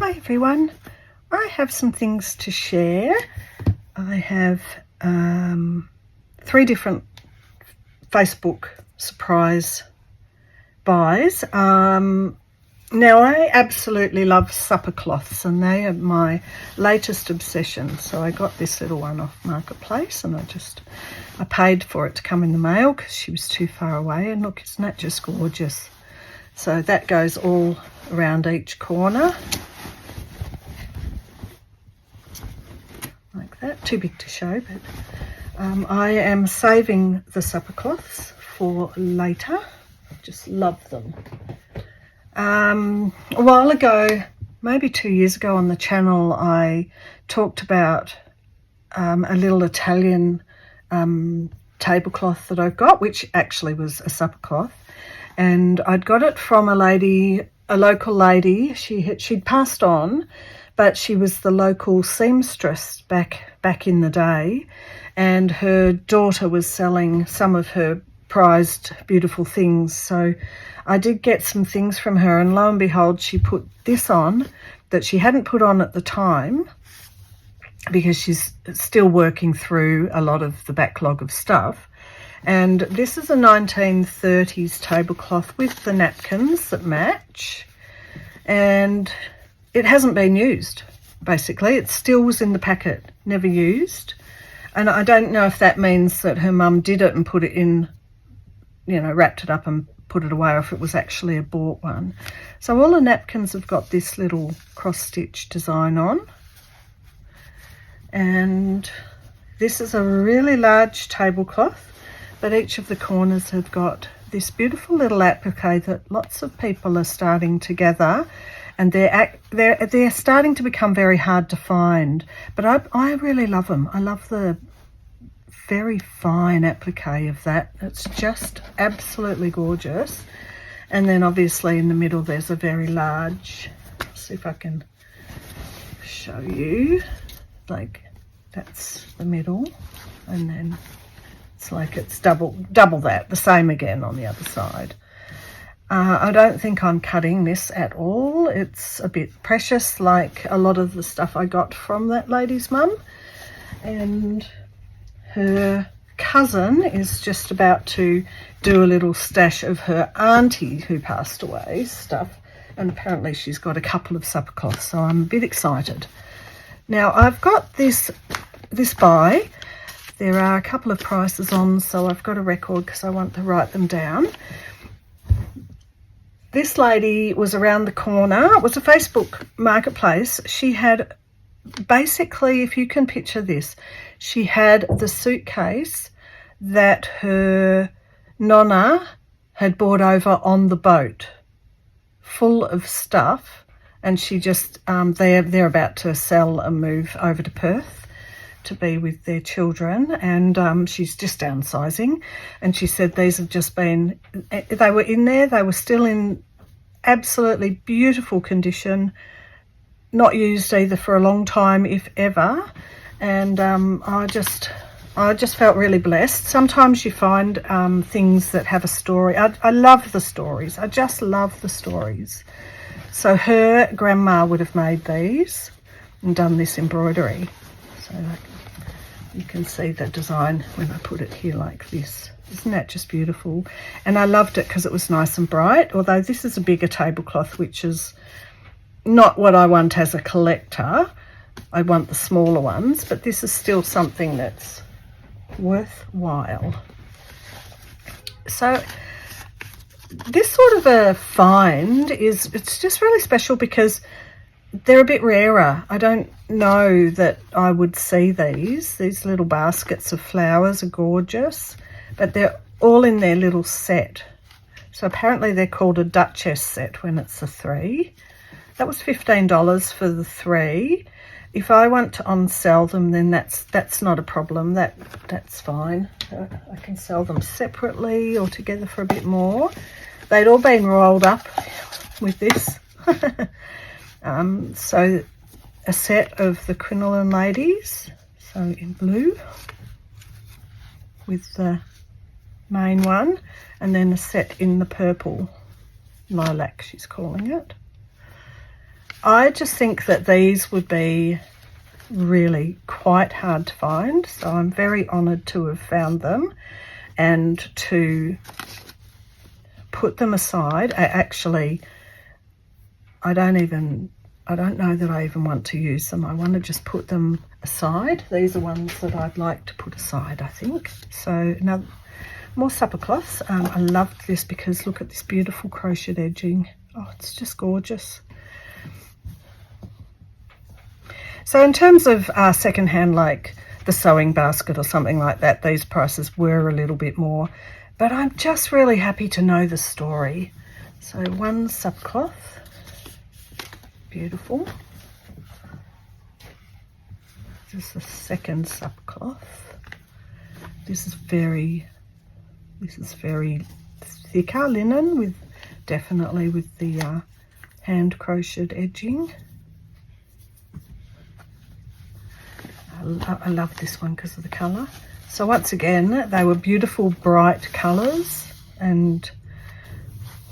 Hi everyone, I have some things to share. I have 3 different Facebook surprise buys. Now I absolutely love supper cloths and they are my latest obsession. So I got this little one off Marketplace and I paid for it to come in the mail because she was too far away. And look, isn't that just gorgeous? So that goes all around each corner. Like that, too big to show, but I am saving the supper cloths for later. I just love them. A while ago, maybe 2 years ago on the channel, I talked about a little Italian tablecloth that I've got, which actually was a supper cloth. And I'd got it from a local lady. She'd passed on, but she was the local seamstress back in the day, and her daughter was selling some of her prized beautiful things. So I did get some things from her, and lo and behold, she put this on that she hadn't put on at the time because she's still working through a lot of the backlog of stuff. And this is a 1930s tablecloth with the napkins that match, and it hasn't been used. Basically, it still was in the packet, never used. And I don't know if that means that her mum did it and put it in, you know, wrapped it up and put it away, or if it was actually a bought one. So all the napkins have got this little cross-stitch design on. And this is a really large tablecloth, but each of the corners have got this beautiful little applique that lots of people are starting to gather, and they're starting to become very hard to find. But I really love them. I love the very fine applique of that. It's just absolutely gorgeous. And then obviously in the middle there's a very large, let's see if I can show you, like that's the middle, and then it's like it's double that, the same again on the other side. I don't think I'm cutting this at all. It's a bit precious, like a lot of the stuff I got from that lady's mum. And her cousin is just about to do a little stash of her auntie who passed away stuff, and apparently she's got a couple of supper cloths, so I'm a bit excited. Now I've got this buy. There are a couple of prices on, so I've got a record because I want to write them down. This lady was around the corner. It was a Facebook Marketplace. She had basically, if you can picture this, she had the suitcase that her nonna had brought over on the boat, full of stuff, and she just they're about to sell and move over to Perth to be with their children, and she's just downsizing. And she said these have just been, they were in there, they were still in absolutely beautiful condition, not used either for a long time, if ever. And I just felt really blessed. Sometimes you find things that have a story. I love the stories. I just love the stories. So her grandma would have made these and done this embroidery. So you can see the design when I put it here like this. Isn't that just beautiful? And I loved it because it was nice and bright, although this is a bigger tablecloth, which is not what I want as a collector. I want the smaller ones, but this is still something that's worthwhile. So this sort of a find it's just really special because they're a bit rarer. I don't know that I would see these. These little baskets of flowers are gorgeous, but they're all in their little set. So apparently they're called a duchess set when it's a 3. That was $15 for the 3. If I want to on-sell them, then that's not a problem. That's fine. I can sell them separately or together for a bit more. They'd all been rolled up with this. So a set of the crinoline ladies, so in blue with the main one, and then a set in the purple lilac, she's calling it. I just think that these would be really quite hard to find, so I'm very honoured to have found them and to put them aside. I don't know that I even want to use them. I want to just put them aside. These are ones that I'd like to put aside, I think. So now more supper cloths. I loved this because look at this beautiful crocheted edging. Oh, it's just gorgeous. So in terms of secondhand, like the sewing basket or something like that, these prices were a little bit more, but I'm just really happy to know the story. So one subcloth, beautiful. This is the second subcloth. This is very thicker linen, with definitely with the hand crocheted edging. I love this one because of the colour. So once again, they were beautiful, bright colours and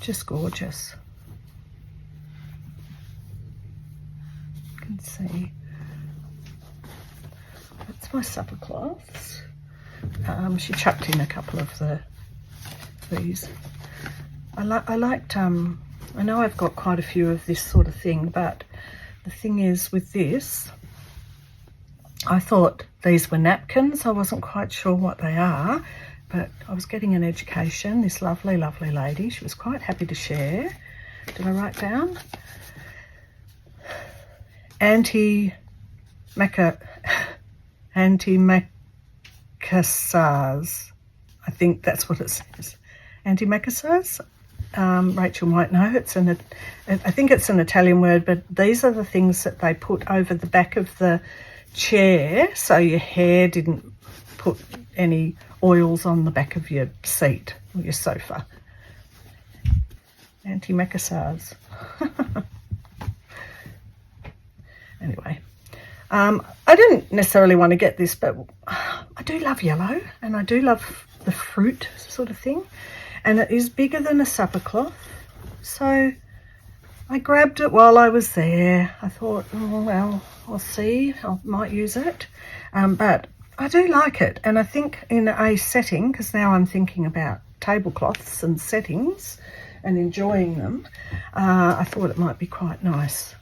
just gorgeous. You can see. That's my supper cloths. She chucked in a couple of these. I liked. I know I've got quite a few of this sort of thing, but the thing is with this, I thought these were napkins. I wasn't quite sure what they are, but I was getting an education. This lovely, lovely lady, she was quite happy to share. Did I write down? Antimacassars. I think that's what it says. Antimacassars. Rachel might know. I think it's an Italian word, but these are the things that they put over the back of the chair so your hair didn't put any oils on the back of your seat or your sofa. Antimacassars. Anyway, I didn't necessarily want to get this, but I do love yellow and I do love the fruit sort of thing, and it is bigger than a supper cloth, so I grabbed it while I was there. I thought, oh, well, I'll see, I might use it, but I do like it. And I think in a setting, because now I'm thinking about tablecloths and settings and enjoying them, I thought it might be quite nice.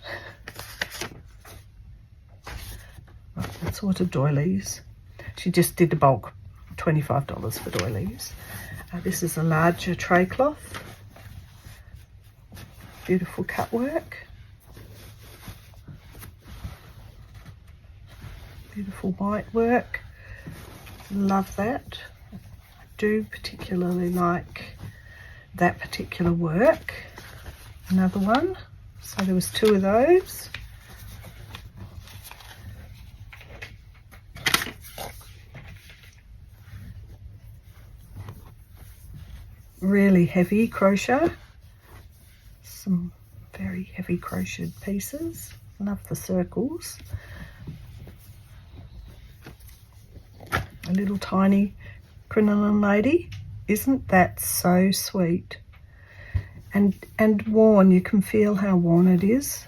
Right, that's ordered doilies. She just did the bulk, $25 for doilies. This is a larger tray cloth. Beautiful cut work. Beautiful white work. Love that. I do particularly like that particular work. Another one. So there was two of those. Really heavy crochet. Some very heavy crocheted pieces. Love the circles. A little tiny crinoline lady. Isn't that so sweet? And worn. You can feel how worn it is.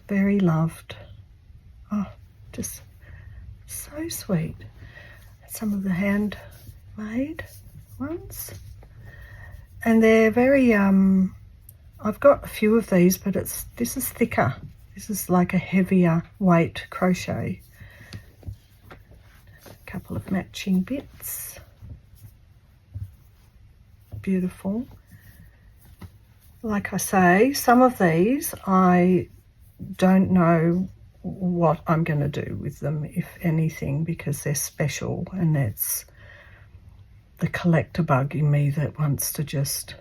Very loved. Oh, just so sweet. Some of the handmade ones. And they're very, I've got a few of these, but this is thicker. This is like a heavier weight crochet. A couple of matching bits. Beautiful. Like I say, some of these I don't know what I'm going to do with them, if anything, because they're special, and it's the collector bug in me that wants to just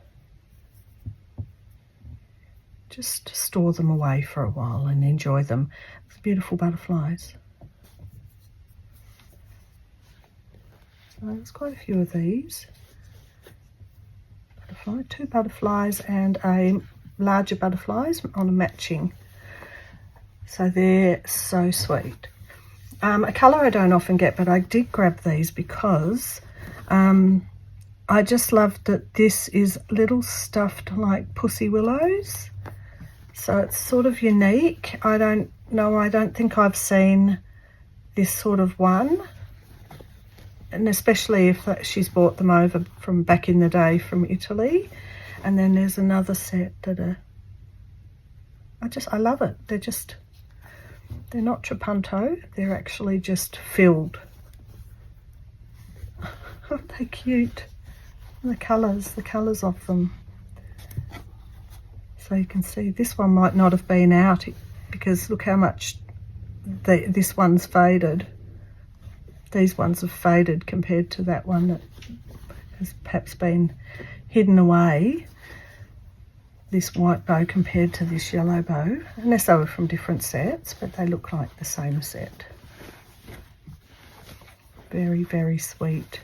store them away for a while and enjoy them. It's beautiful butterflies. So there's quite a few of these. Butterfly, two butterflies and a larger butterflies on a matching. So they're so sweet. A colour I don't often get, but I did grab these because I just love that this is little stuffed like pussy willows. So it's sort of unique. I don't think I've seen this sort of one. And especially if she's brought them over from back in the day from Italy. And then there's another set that are, I love it. They're not trapunto, they're actually just filled. Aren't they cute? And the colours of them. So you can see this one might not have been out because look how much this one's faded. These ones have faded compared to that one that has perhaps been hidden away. This white bow compared to this yellow bow, unless they were from different sets, but they look like the same set. Very, very sweet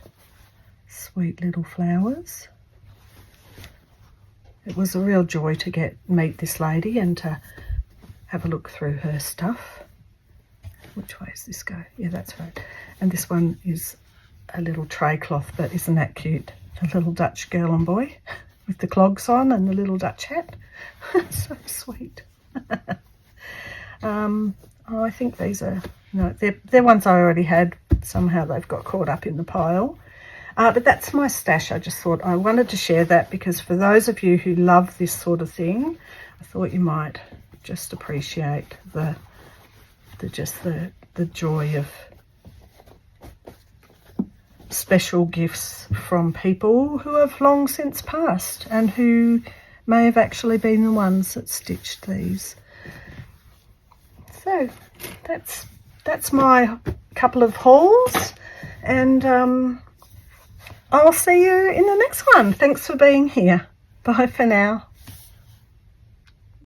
little flowers. It was a real joy to meet this lady and to have a look through her stuff. Which way does this go? Yeah, that's right. And this one is a little tray cloth, but isn't that cute? A little Dutch girl and boy with the clogs on and the little Dutch hat. So sweet. I think these are, no, they're ones I already had. Somehow they've got caught up in the pile. But that's my stash. I just thought I wanted to share that because for those of you who love this sort of thing, I thought you might just appreciate the joy of special gifts from people who have long since passed and who may have actually been the ones that stitched these. So that's my couple of hauls, and I'll see you in the next one. Thanks for being here. Bye for now.